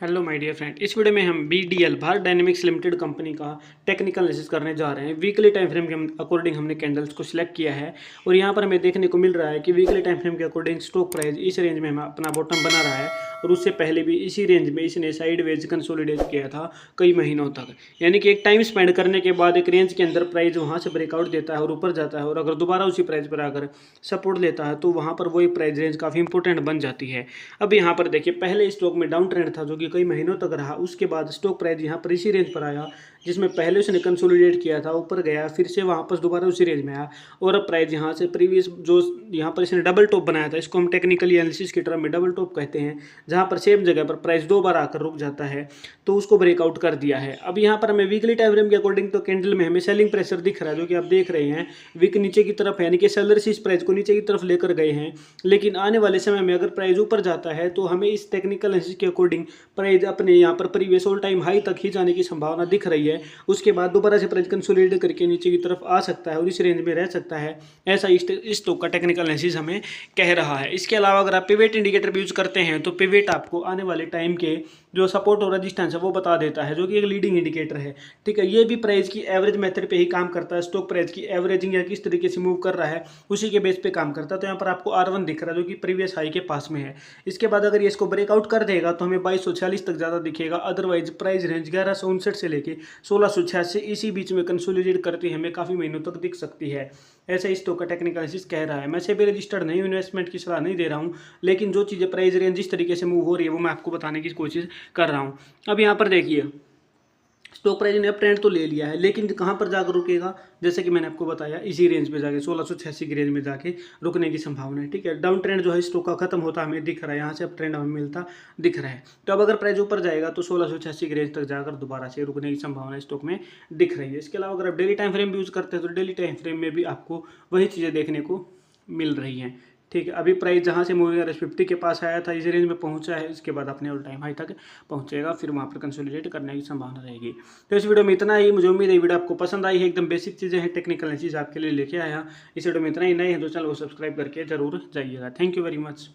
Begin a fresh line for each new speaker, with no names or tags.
Hello my dear friend, इस video में हम BDL Bharat dynamics limited company का टेक्निकल एनालिसिस करने जा रहे हैं। वीकली टाइम फ्रेम के अकॉर्डिंग हमने कैंडल्स को सिलेक्ट किया है और यहाँ पर हमें देखने को मिल रहा है कि वीकली टाइम फ्रेम के अकॉर्डिंग स्टॉक प्राइस इस रेंज में हमें अपना बॉटम बना रहा है और उससे पहले भी इसी रेंज में इसने साइडवेज कंसोलिडेट किया था कई महीनों तक। यानी कि एक टाइम स्पेंड करने के बाद एक रेंज के अंदर प्राइस वहाँ से ब्रेकआउट देता है और ऊपर जाता है और अगर दोबारा उसी प्राइस पर आकर सपोर्ट लेता है तो वहाँ पर वही प्राइस रेंज काफ़ी इंपॉर्टेंट बन जाती है। अब यहाँ पर देखिए, पहले स्टॉक में डाउन ट्रेंड था जो कि कई महीनों तक रहा। उसके बाद स्टॉक प्राइस यहाँ पर इसी रेंज पर आया जिसमें पहले उसने कंसोलिडेट किया था, ऊपर गया, फिर से वापस दोबारा उसी रेंज में आया और अब प्राइस यहाँ से प्रीवियस जो यहाँ पर इसने डबल टॉप बनाया था, इसको हम टेक्निकली एनालिसिस की टर्म में डबल टॉप कहते हैं, जहाँ पर सेम जगह पर प्राइस दो बार आकर रुक जाता है, तो उसको ब्रेकआउट कर दिया है। अब यहाँ पर हमें वीकली टाइम फ्रेम के अकॉर्डिंग तो कैंडल में हमें सेलिंग प्रेशर दिख रहा है, जो कि आप देख रहे हैं विक नीचे की तरफ है, यानी कि सेलर्स इस प्राइस को नीचे की तरफ लेकर गए हैं। लेकिन आने वाले समय में अगर प्राइस ऊपर जाता है तो हमें इस टेक्निकल एनालिसिस के अकॉर्डिंग प्राइस अपने यहाँ पर प्रीवियस ऑल टाइम हाई तक ही जाने की संभावना दिख रही है। उसके बाद दोबारा से प्राइस कंसोलिडेट करके नीचे की तरफ आ सकता है और इस रेंज में रह सकता है, ऐसा इस स्टॉक का टेक्निकल एनालिसिस हमें कह रहा है। इसके अलावा अगर आप पिवेट इंडिकेटर भी यूज करते हैं तो पिवेट आपको आने वाले टाइम के जो सपोर्ट और रेजिस्टेंस है वो बता देता है, जो कि एक लीडिंग इंडिकेटर है। ठीक है, ये भी प्राइस की एवरेज मेथड पे ही काम करता है। स्टॉक प्राइस की एवरेजिंग या किस तरीके से मूव कर रहा है उसी के बेस पे काम करता है। तो यहाँ पर आपको R1 दिख रहा है जो कि प्रीवियस हाई के पास में है। इसके बाद अगर ये इसको ब्रेकआउट कर देगा तो हमें 2246 तक ज़्यादा दिखेगा। अदरवाइज प्राइस रेंज 1159 से लेके 1686 इसी बीच में कंसोलिडेट करती हमें काफ़ी महीनों तक दिख सकती है, ऐसा इस स्टॉक का टेक्निकल एनालिसिस कह रहा है। मैं सेबी रजिस्टर्ड नहीं हूं, इन्वेस्टमेंट की सलाह नहीं दे रहा हूं, लेकिन जो चीज़ें प्राइस रेंज जिस तरीके से मूव हो रही है वो मैं आपको बताने की कोशिश कर रहा हूं। अब यहाँ पर देखिए, स्टॉक प्राइस ने अप ट्रेंड तो ले लिया है, लेकिन कहाँ पर जाकर रुकेगा, जैसे कि मैंने आपको बताया इसी रेंज पे जाके 1686 की रेंज में जाके रुकने की संभावना है। ठीक है, डाउन ट्रेंड जो है स्टॉक का खत्म होता हमें दिख रहा है, यहाँ से अप ट्रेंड हमें मिलता दिख रहा है। तो अब अगर प्राइस ऊपर जाएगा तो 1686 की रेंज तक जाकर दोबारा से रुकने की संभावना स्टॉक में दिख रही है। इसके अलावा अगर आप डेली टाइम फ्रेम भी यूज़ करते हैं तो डेली टाइम फ्रेम में भी आपको वही चीज़ें देखने को मिल रही हैं। ठीक है, अभी प्राइस जहाँ से मूविंग एवरेज 50 के पास आया था, इस रेंज में पहुँचा है, इसके बाद अपने ऑल टाइम हाई तक पहुँचेगा, फिर वहाँ पर कंसोलिडेट करने की संभावना रहेगी। तो इस वीडियो में इतना ही। मुझे उम्मीद है वीडियो आपको पसंद आई है। एकदम बेसिक चीज़ें हैं, टेक्निकल एनालिसिस आपके लिए लेके आया। इस वीडियो में इतना ही। नए हैं तो चैनल को सब्सक्राइब करके जरूर जाइएगा। Thank you very much.